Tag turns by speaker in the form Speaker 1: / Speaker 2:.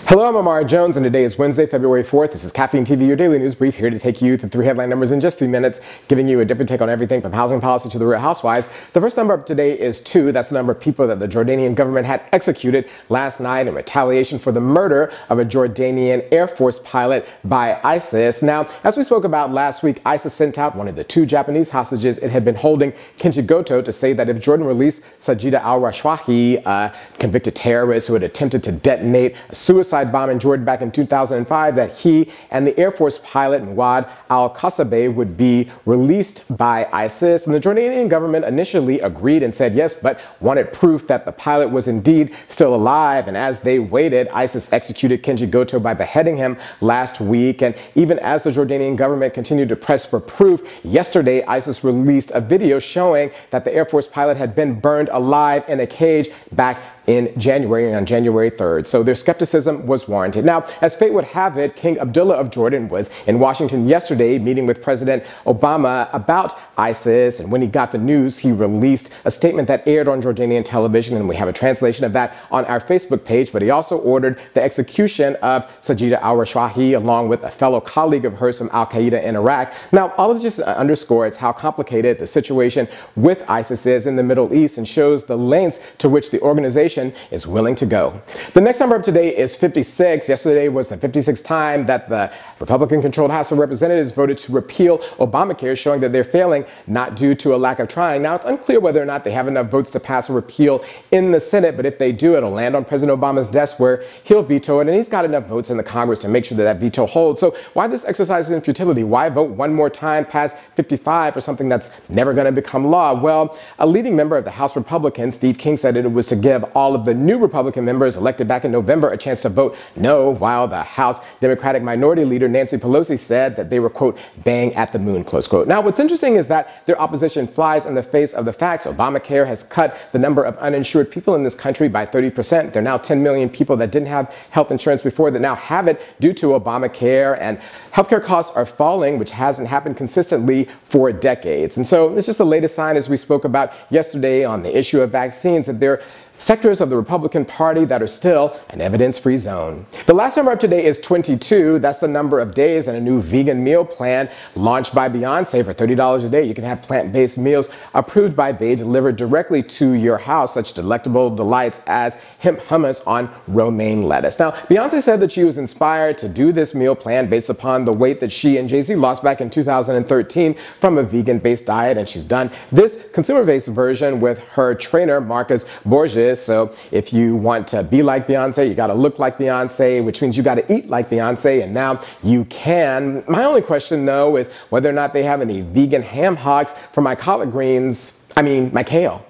Speaker 1: Hello, I'm Amara Jones, and today is Wednesday, February 4th. This is Caffeine TV, your daily news brief, here to take you through 3 headline numbers in just 3 minutes, giving you a different take on everything from housing policy to the Real Housewives. The first number up today is 2. That's the number of people that the Jordanian government had executed last night in retaliation for the murder of a Jordanian Air Force pilot by ISIS. Now, as we spoke about last week, ISIS sent out one of the 2 Japanese hostages it had been holding, Kenji Goto, to say that if Jordan released Sajida al-Rashwahi, a convicted terrorist who had attempted to detonate a suicide bomb in Jordan back in 2005, that he and the Air Force pilot Muad al-Kasabeh would be released by ISIS. And the Jordanian government initially agreed and said yes, but wanted proof that the pilot was indeed still alive. And as they waited, ISIS executed Kenji Goto by beheading him last week. And even as the Jordanian government continued to press for proof, yesterday ISIS released a video showing that the Air Force pilot had been burned alive in a cage back in January, on January 3rd. So their skepticism was warranted. Now, as fate would have it, King Abdullah of Jordan was in Washington yesterday meeting with President Obama about ISIS. And when he got the news, he released a statement that aired on Jordanian television. And we have a translation of that on our Facebook page. But he also ordered the execution of Sajida al-Rashwahi along with a fellow colleague of hers from al-Qaeda in Iraq. Now, all of this just underscores how complicated the situation with ISIS is in the Middle East and shows the lengths to which the organization is willing to go. The next number up today is 56. Yesterday was the 56th time that the Republican-controlled House of Representatives voted to repeal Obamacare, showing that they're failing not due to a lack of trying. Now, it's unclear whether or not they have enough votes to pass a repeal in the Senate, but if they do, it'll land on President Obama's desk where he'll veto it, and he's got enough votes in the Congress to make sure that that veto holds. So why this exercise in futility? Why vote one more time past 55 for something that's never going to become law? Well, a leading member of the House Republicans, Steve King, said it was to give all of the new Republican members elected back in November a chance to vote no, while the House Democratic Minority Leader Nancy Pelosi said that they were, quote, bang at the moon, close quote. Now, what's interesting is that their opposition flies in the face of the facts. Obamacare has cut the number of uninsured people in this country by 30%. There are now 10 million people that didn't have health insurance before that now have it due to Obamacare, and healthcare costs are falling, which hasn't happened consistently for decades. And so it's just the latest sign, as we spoke about yesterday on the issue of vaccines, that there are sectors of the Republican Party that are still an evidence-free zone. The last number up today is 22. That's the number of days and a new vegan meal plan launched by Beyonce for $30 a day. You can have plant-based meals approved by Bey delivered directly to your house, such delectable delights as hemp hummus on romaine lettuce. Now, Beyonce said that she was inspired to do this meal plan based upon the weight that she and Jay-Z lost back in 2013 from a vegan-based diet, and she's done this consumer-based version with her trainer, Marcus Borges. So if you want to be like Beyonce, you got to look like Beyonce, which means you got to eat like Beyonce, and now you can. My only question, though, is whether or not they have any vegan ham hocks for my collard greens, my kale.